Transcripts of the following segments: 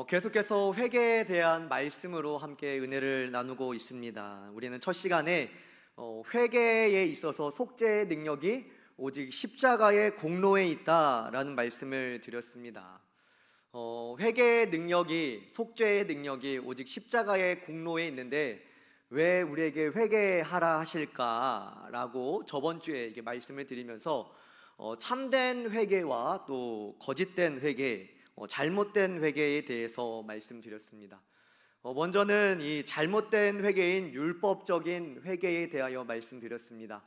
계속해서 회개에 대한 말씀으로 함께 은혜를 나누고 있습니다. 우리는 첫 시간에 회개에 있어서 속죄의 능력이 오직 십자가의 공로에 있다라는 말씀을 드렸습니다. 회개의 능력이, 속죄의 능력이 오직 십자가의 공로에 있는데 왜 우리에게 회개하라 하실까라고 저번 주에 이게 말씀을 드리면서 참된 회개와 또 거짓된 회개, 잘못된 회개에 대해서 말씀드렸습니다. 먼저는 이 잘못된 회개인 율법적인 회개에 대하여 말씀드렸습니다.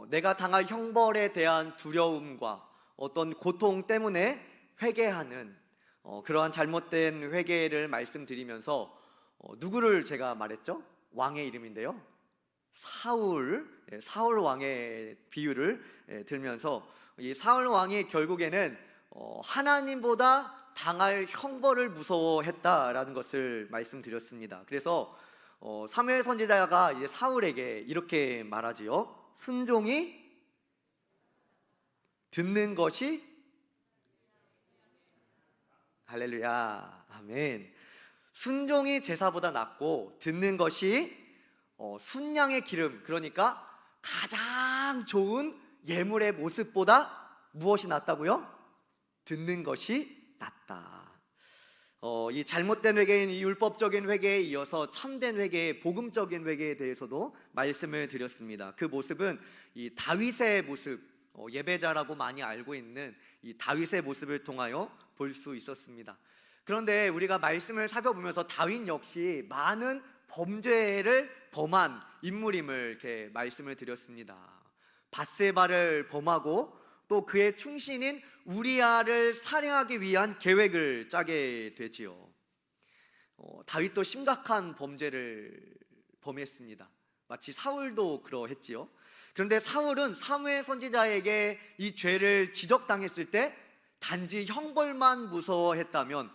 내가 당할 형벌에 대한 두려움과 어떤 고통 때문에 회개하는 그러한 잘못된 회개를 말씀드리면서 누구를 제가 말했죠? 왕의 이름인데요, 사울 왕의 비유를 들면서 이 사울 왕이 결국에는 하나님보다 당할 형벌을 무서워했다라는 것을 말씀드렸습니다. 그래서 사무엘 선지자가 이제 사울에게 이렇게 말하지요. 순종이 듣는 것이, 할렐루야, 아멘. 순종이 제사보다 낫고 듣는 것이 순양의 기름, 그러니까 가장 좋은 예물의 모습보다 무엇이 낫다고요? 듣는 것이 낫다. 이 잘못된 회개인 이 율법적인 회개에 이어서 참된 회개, 복음적인 회개에 대해서도 말씀을 드렸습니다. 그 모습은 이 다윗의 모습, 예배자라고 많이 알고 있는 이 다윗의 모습을 통하여 볼 수 있었습니다. 그런데 우리가 말씀을 살펴보면서 다윗 역시 많은 범죄를 범한 인물임을 이렇게 말씀을 드렸습니다. 밧세바를 범하고 또 그의 충신인 우리아를 살해하기 위한 계획을 짜게 되지요. 다윗도 심각한 범죄를 범했습니다. 마치 사울도 그러했지요. 그런데 사울은 사무엘 선지자에게 이 죄를 지적당했을 때 단지 형벌만 무서워했다면,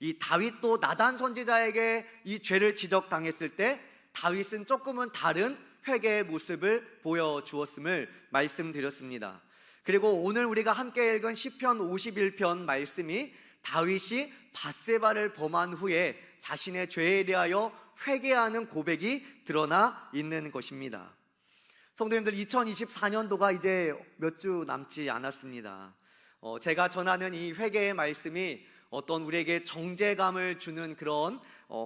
이 다윗도 나단 선지자에게 이 죄를 지적당했을 때 다윗은 조금은 다른 회개의 모습을 보여주었음을 말씀드렸습니다. 그리고 오늘 우리가 함께 읽은 시편 51편 말씀이 다윗이 밧세바를 범한 후에 자신의 죄에 대하여 회개하는 고백이 드러나 있는 것입니다. 성도님들, 2024년도가 이제 몇 주 남지 않았습니다. 제가 전하는 이 회개의 말씀이 어떤 우리에게 정죄감을 주는 그런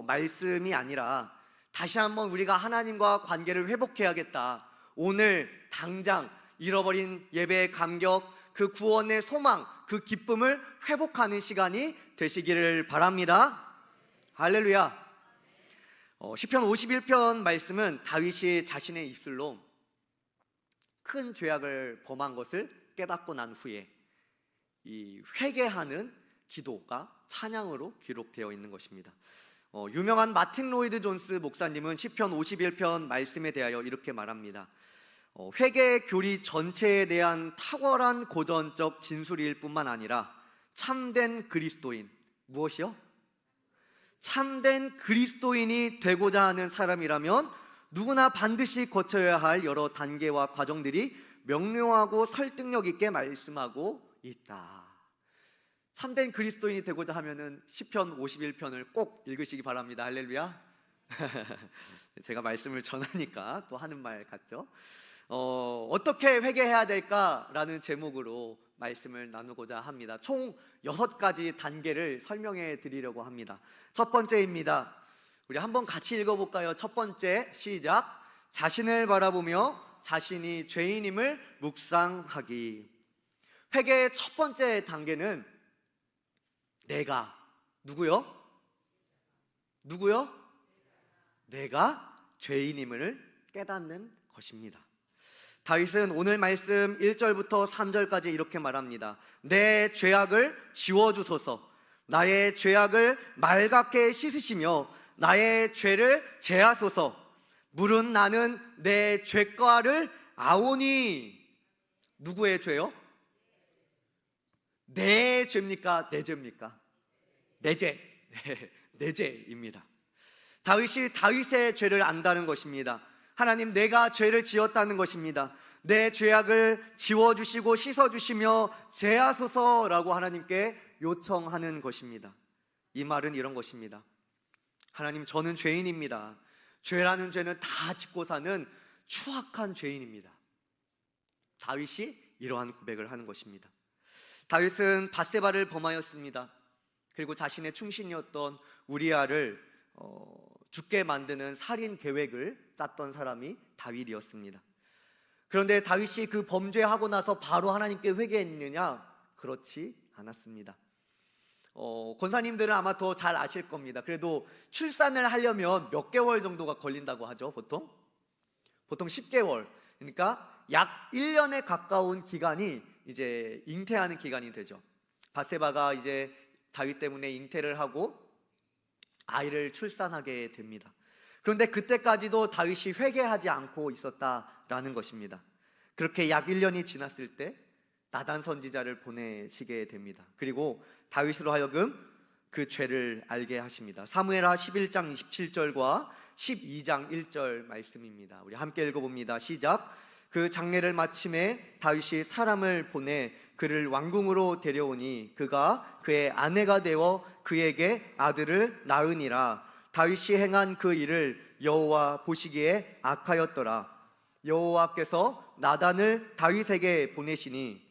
말씀이 아니라 다시 한번 우리가 하나님과 관계를 회복해야겠다, 오늘 당장 잃어버린 예배의 감격, 그 구원의 소망, 그 기쁨을 회복하는 시간이 되시기를 바랍니다. 할렐루야. 시편 51편 말씀은 다윗이 자신의 입술로 큰 죄악을 범한 것을 깨닫고 난 후에 이 회개하는 기도가 찬양으로 기록되어 있는 것입니다. 유명한 마틴 로이드 존스 목사님은 시편 51편 말씀에 대하여 이렇게 말합니다. 회개의 교리 전체에 대한 탁월한 고전적 진술일 뿐만 아니라 참된 그리스도인, 무엇이요? 참된 그리스도인이 되고자 하는 사람이라면 누구나 반드시 거쳐야 할 여러 단계와 과정들이 명료하고 설득력 있게 말씀하고 있다. 참된 그리스도인이 되고자 하면은 시편 51편을 꼭 읽으시기 바랍니다. 할렐루야. 제가 말씀을 전하니까 또 하는 말 같죠? 어떻게 회개해야 될까라는 제목으로 말씀을 나누고자 합니다. 총 6가지 단계를 설명해 드리려고 합니다. 첫 번째입니다. 우리 한번 같이 읽어볼까요? 첫 번째, 시작. 자신을 바라보며 자신이 죄인임을 묵상하기. 회개의 첫 번째 단계는 내가, 누구요? 내가 죄인임을 깨닫는 것입니다. 다윗은 오늘 말씀 1절부터 3절까지 이렇게 말합니다. 내 죄악을 지워주소서, 나의 죄악을 맑게 씻으시며 나의 죄를 제하소서. 물은 나는 내 죄과를 아오니. 누구의 죄요? 내 죄입니까? 내 죄입니까? 내 죄. 내 죄입니다. 다윗이 다윗의 죄를 안다는 것입니다. 하나님, 내가 죄를 지었다는 것입니다. 내 죄악을 지워주시고 씻어주시며 제하소서라고 하나님께 요청하는 것입니다. 이 말은 이런 것입니다. 하나님, 저는 죄인입니다. 죄라는 죄는 다 짓고 사는 추악한 죄인입니다. 다윗이 이러한 고백을 하는 것입니다. 다윗은 밧세바를 범하였습니다. 그리고 자신의 충신이었던 우리아를 죽게 만드는 살인 계획을 짰던 사람이 다윗이었습니다. 그런데 다윗이 그 범죄하고 나서 바로 하나님께 회개했느냐? 그렇지 않았습니다. 권사님들은 아마 더 잘 아실 겁니다. 그래도 출산을 하려면 몇 개월 정도가 걸린다고 하죠, 보통 10개월. 그러니까 약 1년에 가까운 기간이 이제 잉태하는 기간이 되죠. 밧세바가 이제 다윗 때문에 잉태를 하고 아이를 출산하게 됩니다. 그런데 그때까지도 다윗이 회개하지 않고 있었다라는 것입니다. 그렇게 약 1년이 지났을 때 나단 선지자를 보내시게 됩니다. 그리고 다윗으로 하여금 그 죄를 알게 하십니다. 사무엘하 11장 27절과 12장 1절 말씀입니다. 우리 함께 읽어봅니다. 시작. 그 장례를 마침에 다윗이 사람을 보내 그를 왕궁으로 데려오니 그가 그의 아내가 되어 그에게 아들을 낳으니라. 다윗이 행한 그 일을 여호와 보시기에 악하였더라. 여호와께서 나단을 다윗에게 보내시니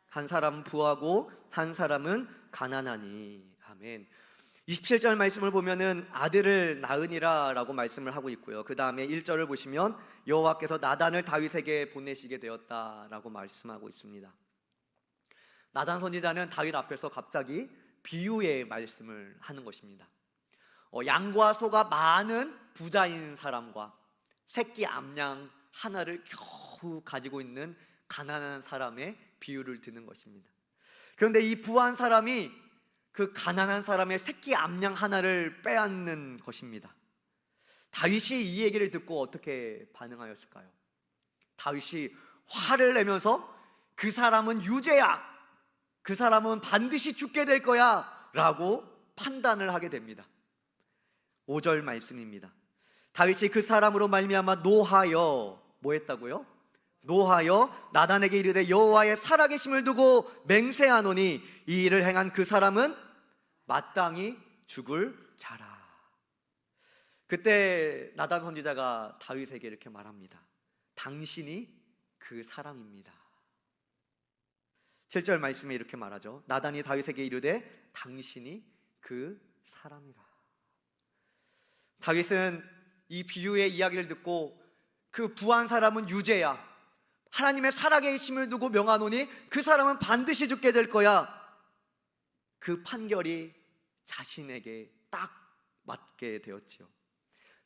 한 사람은 부하고 한 사람은 가난하니. 아멘. 27절 말씀을 보면은 아들을 낳으니라 라고 말씀을 하고 있고요. 그 다음에 1절을 보시면 여호와께서 나단을 다윗에게 보내시게 되었다라고 말씀하고 있습니다. 나단 선지자는 다윗 앞에서 갑자기 비유의 말씀을 하는 것입니다. 양과 소가 많은 부자인 사람과 새끼 암양 하나를 겨우 가지고 있는 가난한 사람의 비유를 드는 것입니다. 그런데 이 부한 사람이 그 가난한 사람의 새끼 암양 하나를 빼앗는 것입니다. 다윗이 이 얘기를 듣고 어떻게 반응하였을까요? 다윗이 화를 내면서 그 사람은 유죄야, 그 사람은 반드시 죽게 될 거야 라고 판단을 하게 됩니다. 5절 말씀입니다. 다윗이 그 사람으로 말미암아 노하여 뭐 했다고요? 노하여 나단에게 이르되 여호와의 살아계심을 두고 맹세하노니 이 일을 행한 그 사람은 마땅히 죽을 자라. 그때 나단 선지자가 다윗에게 이렇게 말합니다. 당신이 그 사람입니다. 7절 말씀에 이렇게 말하죠. 나단이 다윗에게 이르되 당신이 그 사람이라. 다윗은 이 비유의 이야기를 듣고 그 부한 사람은 유죄야, 하나님의 살아계심을 두고 명하노니 그 사람은 반드시 죽게 될 거야, 그 판결이 자신에게 딱 맞게 되었지요.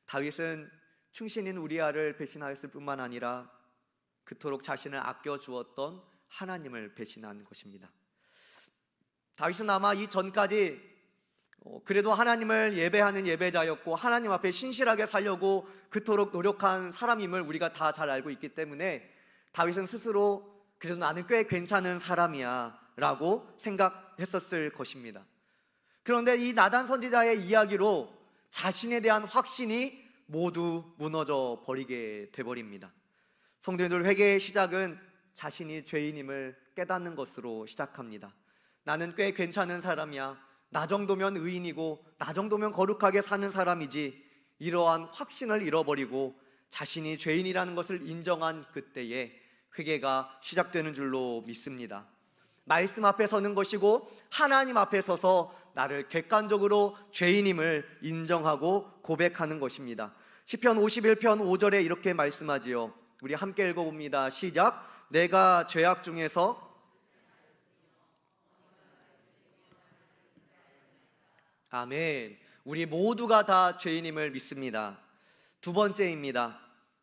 다윗은 충신인 우리아를 배신하였을 뿐만 아니라 그토록 자신을 아껴주었던 하나님을 배신한 것입니다. 다윗은 아마 이 전까지 그래도 하나님을 예배하는 예배자였고 하나님 앞에 신실하게 살려고 그토록 노력한 사람임을 우리가 다 잘 알고 있기 때문에 다윗은 스스로 그래도 나는 꽤 괜찮은 사람이야 라고 생각했었을 것입니다. 그런데 이 나단 선지자의 이야기로 자신에 대한 확신이 모두 무너져 버리게 돼버립니다. 성도님들, 회개의 시작은 자신이 죄인임을 깨닫는 것으로 시작합니다. 나는 꽤 괜찮은 사람이야, 나 정도면 의인이고 나 정도면 거룩하게 사는 사람이지, 이러한 확신을 잃어버리고 자신이 죄인이라는 것을 인정한 그때에 회개가 시작되는 줄로 믿습니다. 말씀 앞에 서는 것이고 하나님 앞에 서서 나를 객관적으로 죄인임을 인정하고 고백하는 것입니다. 시편 51편 5절에 이렇게 말씀하지요. 우리 함께 읽어봅니다. 시작. 내가 죄악 중에서 아멘. 우리 모두가 다 죄인임을 믿습니다. 두 번째입니다.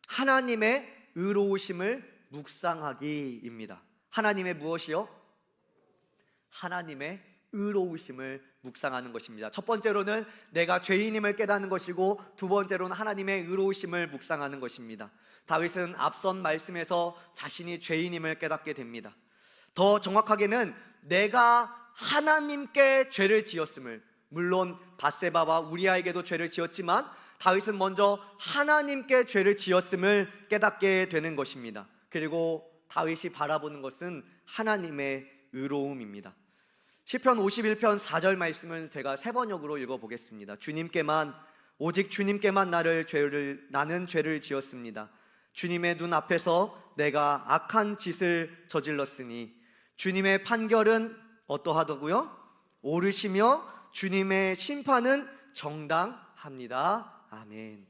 하나님의 의로우심을 묵상하기입니다. 하나님의 무엇이요? 하나님의 의로우심을 묵상하는 것입니다. 첫 번째로는 내가 죄인임을 깨닫는 것이고, 두 번째로는 하나님의 의로우심을 묵상하는 것입니다. 다윗은 앞선 말씀에서 자신이 죄인임을 깨닫게 됩니다. 더 정확하게는 내가 하나님께 죄를 지었음을, 물론 밧세바와 우리아에게도 죄를 지었지만 다윗은 먼저 하나님께 죄를 지었음을 깨닫게 되는 것입니다. 그리고 다윗이 바라보는 것은 하나님의 의로움입니다. 시편 51편 4절 말씀을 제가 세 번역으로 읽어보겠습니다. 오직 주님께만 나는 죄를 지었습니다. 주님의 눈 앞에서 내가 악한 짓을 저질렀으니 주님의 판결은 어떠하더고요? 옳으시며 주님의 심판은 정당합니다. 아멘.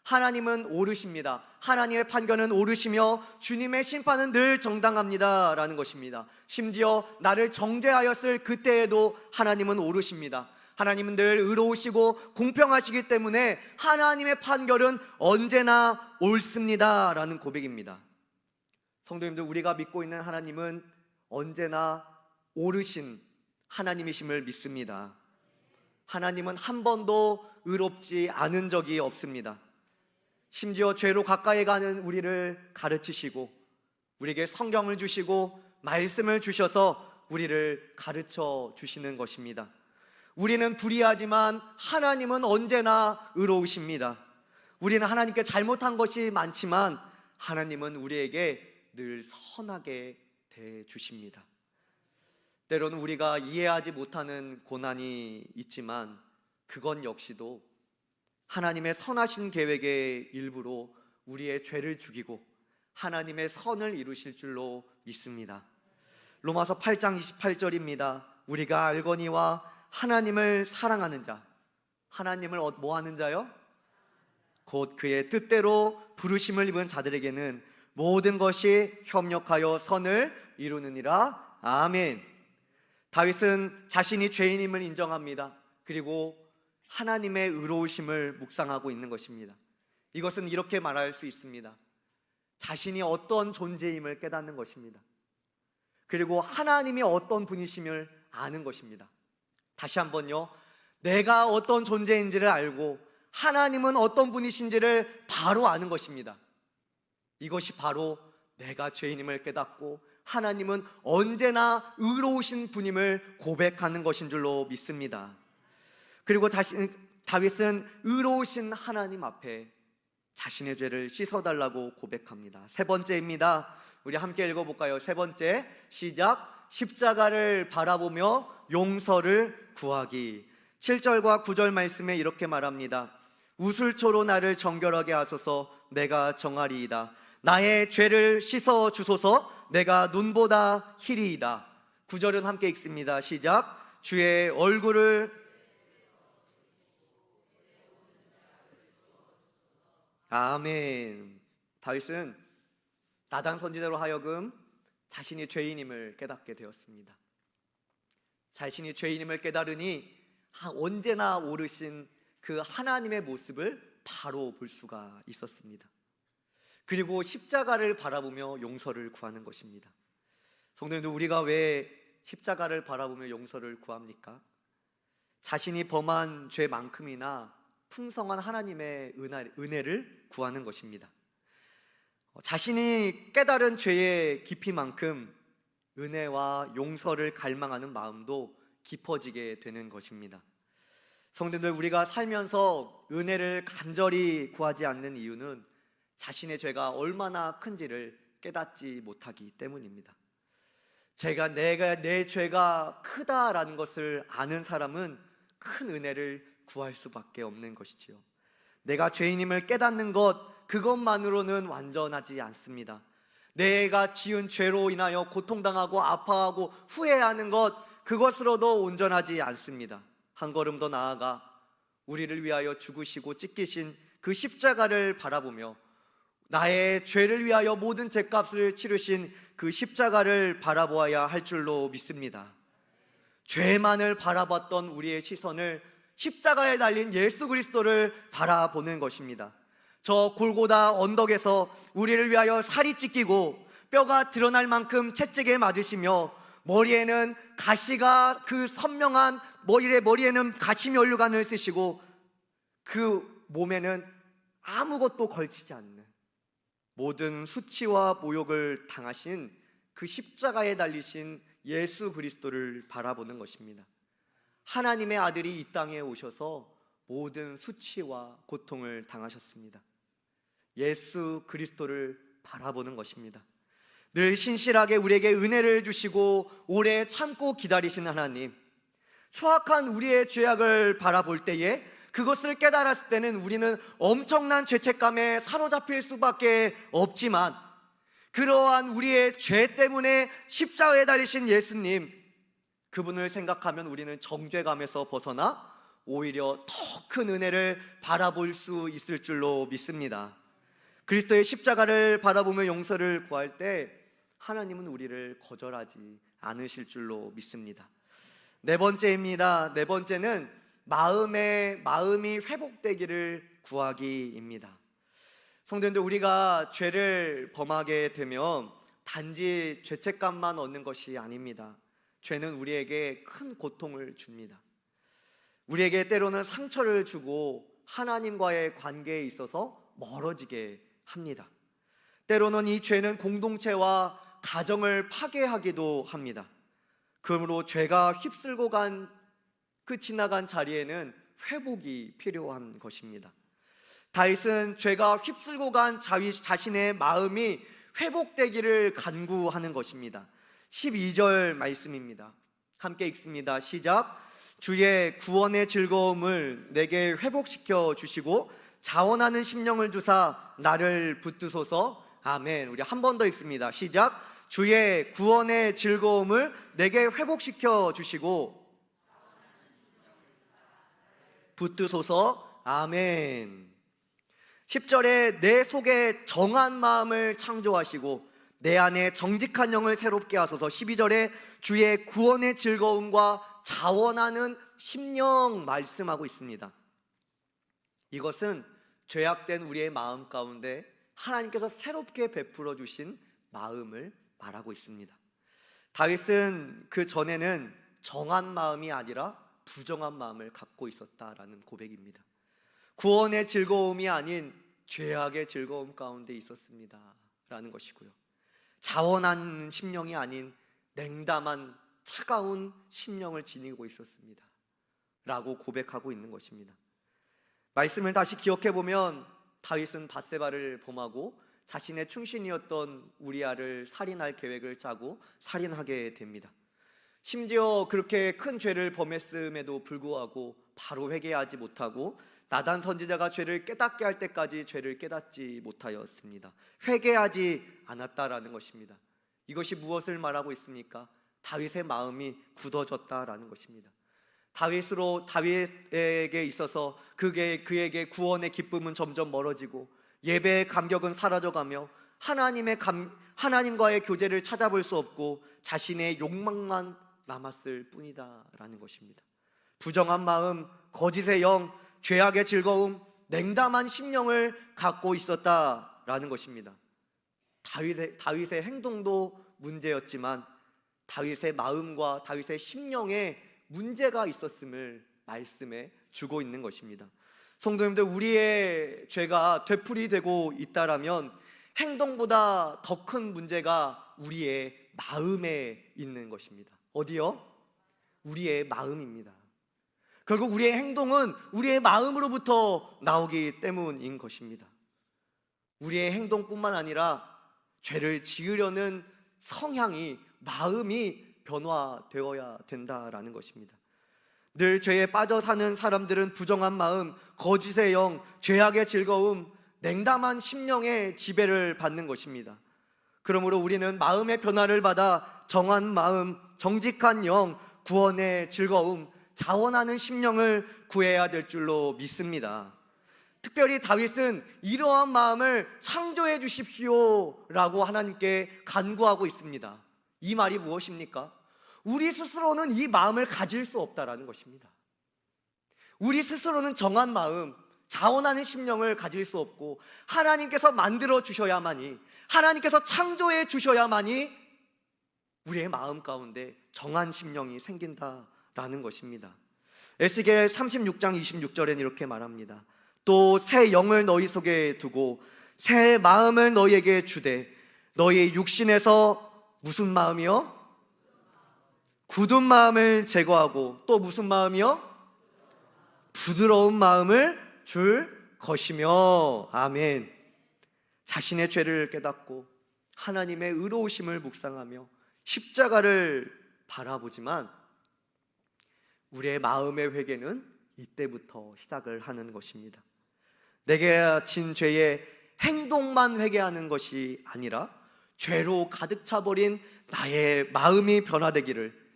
하나님은 옳으십니다. 하나님의 판결은 옳으시며 주님의 심판은 늘 정당합니다 라는 것입니다. 심지어 나를 정죄하였을 그때에도 하나님은 옳으십니다. 하나님은 늘 의로우시고 공평하시기 때문에 하나님의 판결은 언제나 옳습니다 라는 고백입니다. 성도님들, 우리가 믿고 있는 하나님은 언제나 옳으신 하나님이심을 믿습니다. 하나님은 한 번도 의롭지 않은 적이 없습니다. 심지어 죄로 가까이 가는 우리를 가르치시고 우리에게 성경을 주시고 말씀을 주셔서 우리를 가르쳐 주시는 것입니다. 우리는 불의하지만 하나님은 언제나 의로우십니다. 우리는 하나님께 잘못한 것이 많지만 하나님은 우리에게 늘 선하게 대해주십니다. 때로는 우리가 이해하지 못하는 고난이 있지만 그건 역시도 하나님의 선하신 계획의 일부로 우리의 죄를 죽이고 하나님의 선을 이루실 줄로 믿습니다. 로마서 8장 28절입니다. 우리가 알거니와 하나님을 사랑하는 자, 하나님을 뭐 하는 자요? 곧 그의 뜻대로 부르심을 입은 자들에게는 모든 것이 협력하여 선을 이루느니라. 아멘. 다윗은 자신이 죄인임을 인정합니다. 그리고 하나님의 의로우심을 묵상하고 있는 것입니다. 이것은 이렇게 말할 수 있습니다. 자신이 어떤 존재임을 깨닫는 것입니다. 그리고 하나님이 어떤 분이심을 아는 것입니다. 다시 한번요, 내가 어떤 존재인지를 알고 하나님은 어떤 분이신지를 바로 아는 것입니다. 이것이 바로 내가 죄인임을 깨닫고 하나님은 언제나 의로우신 분임을 고백하는 것인 줄로 믿습니다. 그리고 다윗은 의로우신 하나님 앞에 자신의 죄를 씻어달라고 고백합니다. 세 번째입니다. 우리 함께 읽어볼까요? 세 번째, 시작. 십자가를 바라보며 용서를 구하기. 7절과 9절 말씀에 이렇게 말합니다. 우슬초로 나를 정결하게 하소서. 내가 정하리이다. 나의 죄를 씻어 주소서. 내가 눈보다 희리이다. 9절은 함께 읽습니다. 시작. 주의 얼굴을 아멘. 다윗은 나단 선지자로 하여금 자신이 죄인임을 깨닫게 되었습니다. 자신이 죄인임을 깨달으니 언제나 오르신 그 하나님의 모습을 바로 볼 수가 있었습니다. 그리고 십자가를 바라보며 용서를 구하는 것입니다. 성도님들, 우리가 왜 십자가를 바라보며 용서를 구합니까? 자신이 범한 죄만큼이나 풍성한 하나님의 은혜를 구하는 것입니다. 자신이 깨달은 죄의 깊이만큼 은혜와 용서를 갈망하는 마음도 깊어지게 되는 것입니다. 성도님들, 우리가 살면서 은혜를 간절히 구하지 않는 이유는 자신의 죄가 얼마나 큰지를 깨닫지 못하기 때문입니다. 내 죄가 크다라는 것을 아는 사람은 큰 은혜를 구할 수밖에 없는 것이지요. 내가 죄인임을 깨닫는 것, 그것만으로는 완전하지 않습니다. 내가 지은 죄로 인하여 고통당하고 아파하고 후회하는 것, 그것으로도 온전하지 않습니다. 한 걸음 더 나아가 우리를 위하여 죽으시고 찢기신 그 십자가를 바라보며 나의 죄를 위하여 모든 죄값을 치르신 그 십자가를 바라보아야 할 줄로 믿습니다. 죄만을 바라봤던 우리의 시선을 십자가에 달린 예수 그리스도를 바라보는 것입니다. 저 골고다 언덕에서 우리를 위하여 살이 찢기고 뼈가 드러날 만큼 채찍에 맞으시며 머리에는 가시가 그 선명한 머리에는 가시 면류관을 쓰시고 그 몸에는 아무것도 걸치지 않는 모든 수치와 모욕을 당하신 그 십자가에 달리신 예수 그리스도를 바라보는 것입니다. 하나님의 아들이 이 땅에 오셔서 모든 수치와 고통을 당하셨습니다. 예수 그리스도를 바라보는 것입니다. 늘 신실하게 우리에게 은혜를 주시고 오래 참고 기다리신 하나님, 추악한 우리의 죄악을 바라볼 때에 그것을 깨달았을 때는 우리는 엄청난 죄책감에 사로잡힐 수밖에 없지만, 그러한 우리의 죄 때문에 십자가에 달리신 예수님, 그분을 생각하면 우리는 정죄감에서 벗어나 오히려 더 큰 은혜를 바라볼 수 있을 줄로 믿습니다. 그리스도의 십자가를 바라보며 용서를 구할 때 하나님은 우리를 거절하지 않으실 줄로 믿습니다. 네 번째입니다. 네 번째는 마음이 회복되기를 구하기입니다. 성도님들, 우리가 죄를 범하게 되면 단지 죄책감만 얻는 것이 아닙니다. 죄는 우리에게 큰 고통을 줍니다. 우리에게 때로는 상처를 주고 하나님과의 관계에 있어서 멀어지게 합니다. 때로는 이 죄는 공동체와 가정을 파괴하기도 합니다. 그러므로 죄가 휩쓸고 간 그 지나간 자리에는 회복이 필요한 것입니다. 다윗은 죄가 휩쓸고 간 자신의 마음이 회복되기를 간구하는 것입니다. 12절 말씀입니다. 함께 읽습니다. 시작. 주의 구원의 즐거움을 내게 회복시켜 주시고 자원하는 심령을 주사 나를 붙드소서. 아멘. 우리 한 번 더 읽습니다. 시작. 주의 구원의 즐거움을 내게 회복시켜 주시고 붙드소서. 아멘. 10절에 내 속에 정한 마음을 창조하시고 내 안에 정직한 영을 새롭게 하소서. 12절에 주의 구원의 즐거움과 자원하는 심령 말씀하고 있습니다. 이것은 죄악된 우리의 마음 가운데 하나님께서 새롭게 베풀어 주신 마음을 말하고 있습니다. 다윗은 그 전에는 정한 마음이 아니라 부정한 마음을 갖고 있었다라는 고백입니다. 구원의 즐거움이 아닌 죄악의 즐거움 가운데 있었습니다 라는 것이고요, 자원한 심령이 아닌 냉담한 차가운 심령을 지니고 있었습니다 라고 고백하고 있는 것입니다. 말씀을 다시 기억해 보면 다윗은 밧세바를 범하고 자신의 충신이었던 우리아를 살인할 계획을 짜고 살인하게 됩니다. 심지어 그렇게 큰 죄를 범했음에도 불구하고 바로 회개하지 못하고 나단 선지자가 죄를 깨닫게 할 때까지 죄를 깨닫지 못하였습니다. 회개하지 않았다라는 것입니다. 이것이 무엇을 말하고 있습니까? 다윗의 마음이 굳어졌다라는 것입니다. 다윗에게 있어서 그에게 구원의 기쁨은 점점 멀어지고 예배의 감격은 사라져가며 하나님과의 교제를 찾아볼 수 없고 자신의 욕망만 남았을 뿐이다라는 것입니다. 부정한 마음, 거짓의 영, 죄악의 즐거움, 냉담한 심령을 갖고 있었다라는 것입니다. 다윗의 행동도 문제였지만 다윗의 마음과 다윗의 심령에 문제가 있었음을 말씀해 주고 있는 것입니다. 성도님들, 우리의 죄가 되풀이되고 있다라면 행동보다 더 큰 문제가 우리의 마음에 있는 것입니다. 어디요? 우리의 마음입니다. 결국 우리의 행동은 우리의 마음으로부터 나오기 때문인 것입니다. 우리의 행동뿐만 아니라 죄를 지으려는 성향이, 마음이 변화되어야 된다라는 것입니다. 늘 죄에 빠져 사는 사람들은 부정한 마음, 거짓의 영, 죄악의 즐거움, 냉담한 심령의 지배를 받는 것입니다. 그러므로 우리는 마음의 변화를 받아 정한 마음, 정직한 영, 구원의 즐거움, 자원하는 심령을 구해야 될 줄로 믿습니다. 특별히 다윗은 이러한 마음을 창조해 주십시오 라고 하나님께 간구하고 있습니다. 이 말이 무엇입니까? 우리 스스로는 이 마음을 가질 수 없다라는 것입니다. 우리 스스로는 정한 마음, 자원하는 심령을 가질 수 없고 하나님께서 만들어 주셔야만이, 하나님께서 창조해 주셔야만이 우리의 마음 가운데 정한 심령이 생긴다라는 것입니다. 에스겔 36장 26절에는 이렇게 말합니다. 또 새 영을 너희 속에 두고 새 마음을 너희에게 주되 너희 육신에서 무슨 마음이요? 굳은 마음을 제거하고 또 무슨 마음이요? 부드러운 마음을 줄 것이며. 아멘. 자신의 죄를 깨닫고 하나님의 의로우심을 묵상하며 십자가를 바라보지만 우리의 마음의 회개는 이때부터 시작을 하는 것입니다. 내게 진 죄의 행동만 회개하는 것이 아니라 죄로 가득 차버린 나의 마음이 변화되기를,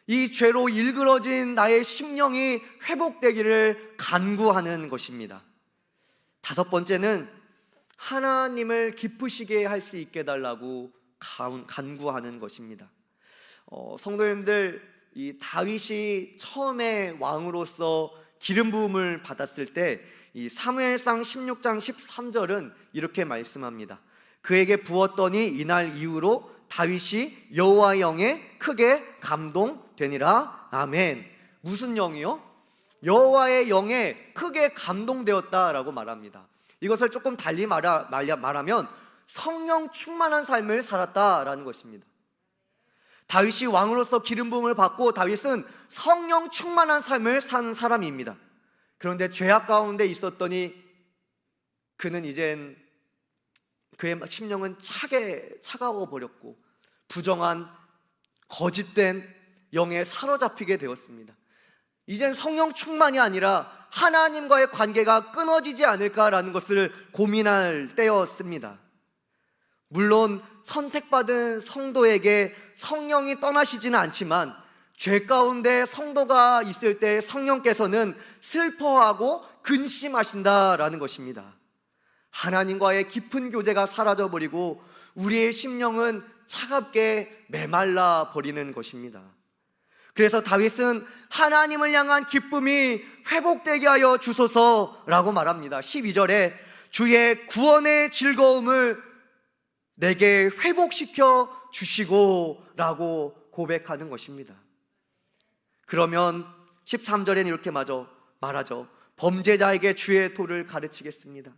이 죄로 일그러진 나의 심령이 회복되기를 간구하는 것입니다. 다섯 번째는 하나님을 기쁘시게 할 수 있게 해달라고 간구하는 것입니다. 성도님들, 이 다윗이 처음에 왕으로서 기름 부음을 받았을 때 이 사무엘상 16장 13절은 이렇게 말씀합니다. 그에게 부었더니 이날 이후로 다윗이 여호와의 영에 크게 감동되니라. 아멘. 무슨 영이요? 여호와의 영에 크게 감동되었다라고 말합니다. 이것을 조금 달리 말하면 성령 충만한 삶을 살았다라는 것입니다. 다윗이 왕으로서 기름 부음을 받고 다윗은 성령 충만한 삶을 사는 사람입니다. 그런데 죄악 가운데 있었더니 그는 이젠 그의 심령은 차가워 버렸고 부정한 거짓된 영에 사로잡히게 되었습니다. 이젠 성령 충만이 아니라 하나님과의 관계가 끊어지지 않을까라는 것을 고민할 때였습니다. 물론 선택받은 성도에게 성령이 떠나시지는 않지만 죄 가운데 성도가 있을 때 성령께서는 슬퍼하고 근심하신다라는 것입니다. 하나님과의 깊은 교제가 사라져버리고 우리의 심령은 차갑게 메말라 버리는 것입니다. 그래서 다윗은 하나님을 향한 기쁨이 회복되게 하여 주소서라고 말합니다. 12절에 주의 구원의 즐거움을 내게 회복시켜 주시고 라고 고백하는 것입니다. 그러면 13절에는 이렇게 말하죠. 범죄자에게 주의 도를 가르치겠습니다.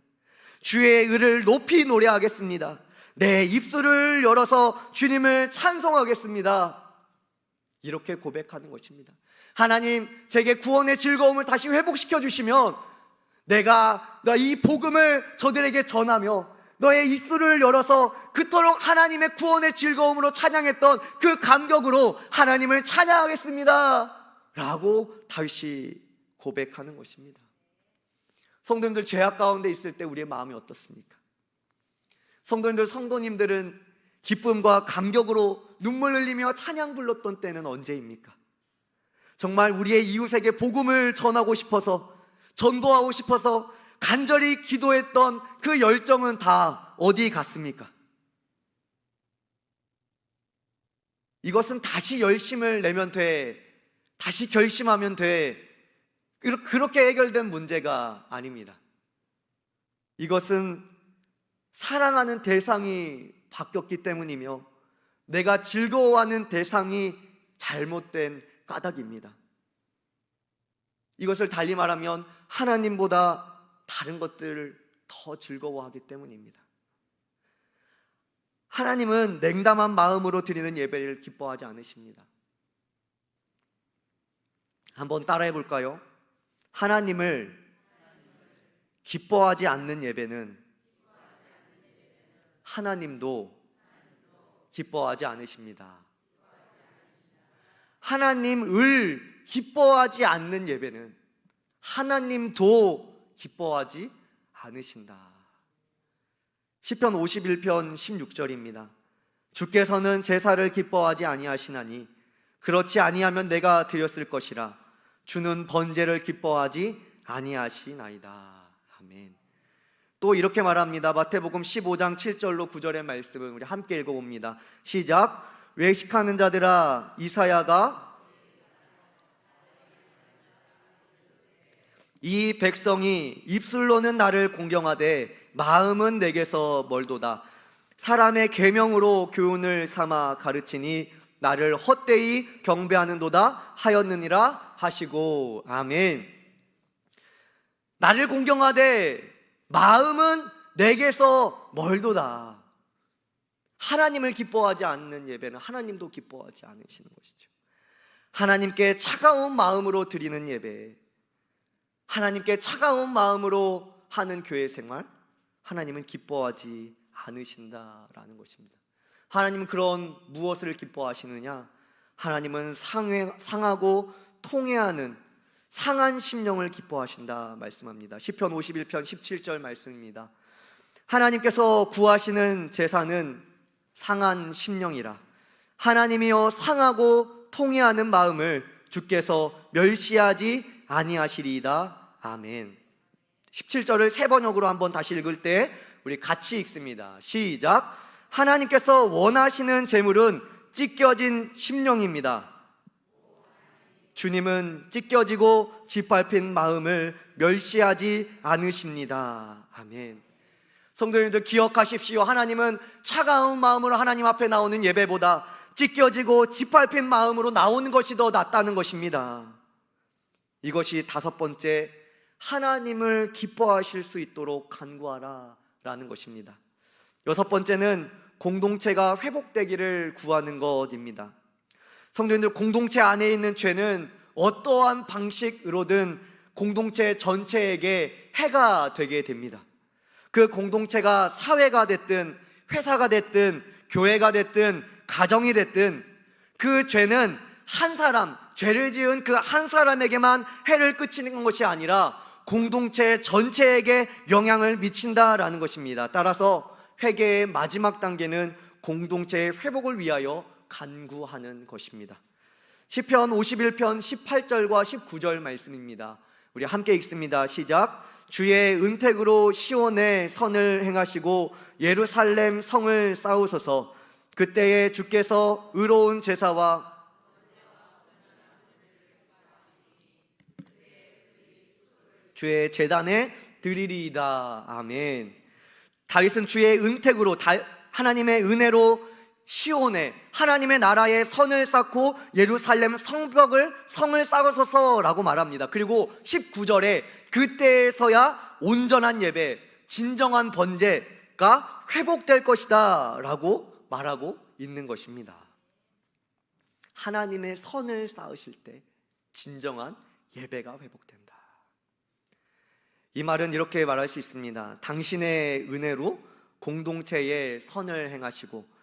주의 의를 높이 노래하겠습니다. 내 입술을 열어서 주님을 찬송하겠습니다. 이렇게 고백하는 것입니다. 하나님, 제게 구원의 즐거움을 다시 회복시켜 주시면 내가 이 복음을 저들에게 전하며 너의 입술을 열어서 그토록 하나님의 구원의 즐거움으로 찬양했던 그 감격으로 하나님을 찬양하겠습니다 라고 다윗이 고백하는 것입니다. 성도님들, 죄악 가운데 있을 때 우리의 마음이 어떻습니까? 성도님들, 성도님들은 기쁨과 감격으로 눈물 흘리며 찬양 불렀던 때는 언제입니까? 정말 우리의 이웃에게 복음을 전하고 싶어서, 전도하고 싶어서 간절히 기도했던 그 열정은 다 어디 갔습니까? 이것은 다시 열심을 내면 돼, 다시 결심하면 돼, 그렇게 해결된 문제가 아닙니다. 이것은 사랑하는 대상이 바뀌었기 때문이며 내가 즐거워하는 대상이 잘못된 까닭입니다. 이것을 달리 말하면 하나님보다 다른 것들을 더 즐거워하기 때문입니다. 하나님은 냉담한 마음으로 드리는 예배를 기뻐하지 않으십니다. 한번 따라해 볼까요? 하나님을 기뻐하지 않는 예배는 하나님도 기뻐하지 않으십니다. 하나님을 기뻐하지 않는 예배는 하나님도 기뻐하지 않으신다. 시편 51편 16절입니다. 주께서는 제사를 기뻐하지 아니하시나니 그렇지 아니하면 내가 드렸을 것이라. 주는 번제를 기뻐하지 아니하시나이다. 아멘. 또 이렇게 말합니다. 마태복음 15장 7절로 9절의 말씀을 우리 함께 읽어봅니다. 시작. 외식하는 자들아, 이사야가 이 백성이 입술로는 나를 공경하되 마음은 내게서 멀도다. 사람의 계명으로 교훈을 삼아 가르치니 나를 헛되이 경배하는도다 하였느니라 하시고. 아멘. 나를 공경하되 마음은 내게서 멀도다. 하나님을 기뻐하지 않는 예배는 하나님도 기뻐하지 않으시는 것이죠. 하나님께 차가운 마음으로 드리는 예배, 하나님께 차가운 마음으로 하는 교회 생활, 하나님은 기뻐하지 않으신다라는 것입니다. 하나님은 그런 무엇을 기뻐하시느냐? 하나님은 상하고 통회하는 상한 심령을 기뻐하신다 말씀합니다. 시편 51편 17절 말씀입니다. 하나님께서 구하시는 제사는 상한 심령이라. 하나님이여 상하고 통회하는 마음을 주께서 멸시하지 아니하시리이다. 아멘. 17절을 세 번역으로 한번 다시 읽을 때 우리 같이 읽습니다. 시작. 하나님께서 원하시는 제물은 찢겨진 심령입니다. 주님은 찢겨지고 짓밟힌 마음을 멸시하지 않으십니다. 아멘. 성도님들 기억하십시오. 하나님은 차가운 마음으로 하나님 앞에 나오는 예배보다 찢겨지고 짓밟힌 마음으로 나오는 것이 더 낫다는 것입니다. 이것이 다섯 번째, 하나님을 기뻐하실 수 있도록 간구하라 라는 것입니다. 여섯 번째는 공동체가 회복되기를 구하는 것입니다. 성도님들, 공동체 안에 있는 죄는 어떠한 방식으로든 공동체 전체에게 해가 되게 됩니다. 그 공동체가 사회가 됐든 회사가 됐든 교회가 됐든 가정이 됐든 그 죄는 한 사람, 죄를 지은 그 한 사람에게만 해를 끼치는 것이 아니라 공동체 전체에게 영향을 미친다라는 것입니다. 따라서 회개의 마지막 단계는 공동체의 회복을 위하여 간구하는 것입니다. 시편 51편 18절과 19절 말씀입니다. 우리 함께 읽습니다. 시작. 주의 은택으로 시온에 선을 행하시고 예루살렘 성을 쌓으소서. 그때에 주께서 의로운 제사와 주의 제단에 드리리이다. 아멘. 다윗은 주의 은택으로, 하나님의 은혜로 시온에 하나님의 나라에 선을 쌓고 예루살렘 성을 쌓으소서라고 말합니다. 그리고 19절에 그때에서야 온전한 예배, 진정한 번제가 회복될 것이다 라고 말하고 있는 것입니다. 하나님의 선을 쌓으실 때 진정한 예배가 회복된다. 이 말은 이렇게 말할 수 있습니다. 당신의 은혜로 공동체에 선을 행하시고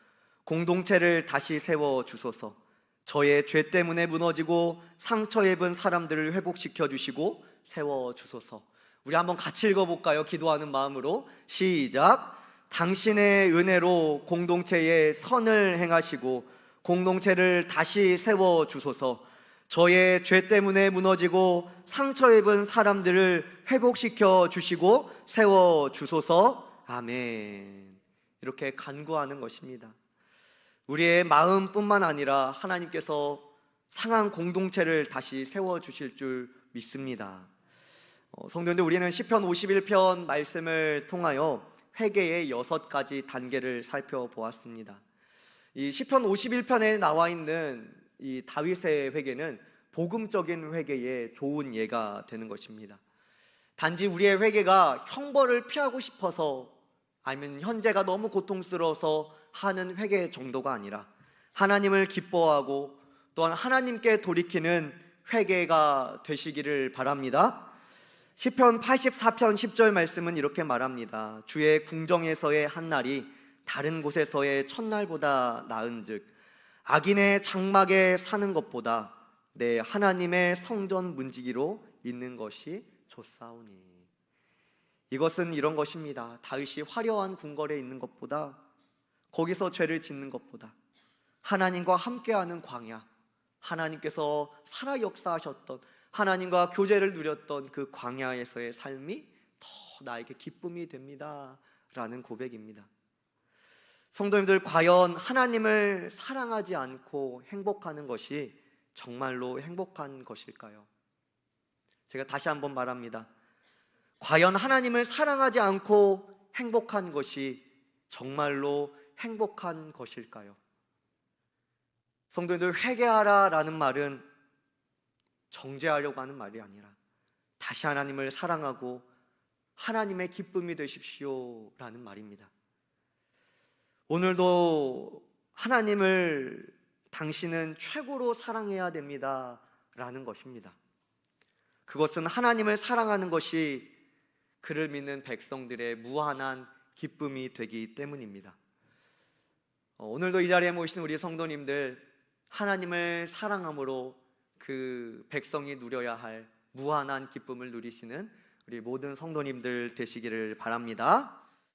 공동체를 다시 세워주소서. 저의 죄 때문에 무너지고 상처 입은 사람들을 회복시켜 주시고 세워주소서. 우리 한번 같이 읽어볼까요? 기도하는 마음으로 시작. 당신의 은혜로 공동체에 선을 행하시고 공동체를 다시 세워주소서. 저의 죄 때문에 무너지고 상처 입은 사람들을 회복시켜 주시고 세워주소서. 아멘. 이렇게 간구하는 것입니다. 우리의 마음뿐만 아니라 하나님께서 상한 공동체를 다시 세워주실 줄 믿습니다. 성도님들, 우리는 시편 51편 말씀을 통하여 회개의 6가지 단계를 살펴보았습니다. 이 시편 51편에 나와 있는 이 다윗의 회개는 복음적인 회개의 좋은 예가 되는 것입니다. 단지 우리의 회개가 형벌을 피하고 싶어서 아니면 현재가 너무 고통스러워서 하는 회개 정도가 아니라 하나님을 기뻐하고 또한 하나님께 돌이키는 회개가 되시기를 바랍니다. 시편 84편 10절 말씀은 이렇게 말합니다. 주의 궁정에서의 한 날이 다른 곳에서의 첫날보다 나은즉 악인의 장막에 사는 것보다 내 하나님의 성전 문지기로 있는 것이 좋사오니. 이것은 이런 것입니다. 다윗이 화려한 궁궐에 있는 것보다, 거기서 죄를 짓는 것보다 하나님과 함께하는 광야, 하나님께서 살아 역사하셨던, 하나님과 교제를 누렸던 그 광야에서의 삶이 더 나에게 기쁨이 됩니다 라는 고백입니다. 성도님들, 과연 하나님을 사랑하지 않고 행복하는 것이 정말로 행복한 것일까요? 제가 다시 한번 말합니다. 과연 하나님을 사랑하지 않고 행복한 것이 정말로 행복한 것일까요? 성도님들, 회개하라 라는 말은 정죄하려고 하는 말이 아니라 다시 하나님을 사랑하고 하나님의 기쁨이 되십시오 라는 말입니다. 오늘도 하나님을 당신은 최고로 사랑해야 됩니다 라는 것입니다. 그것은 하나님을 사랑하는 것이 그를 믿는 백성들의 무한한 기쁨이 되기 때문입니다. 오늘도 이 자리에 모이신 우리 성도님들, 하나님을 사랑함으로 그 백성이 누려야 할 무한한 기쁨을 누리시는 우리 모든 성도님들 되시기를 바랍니다.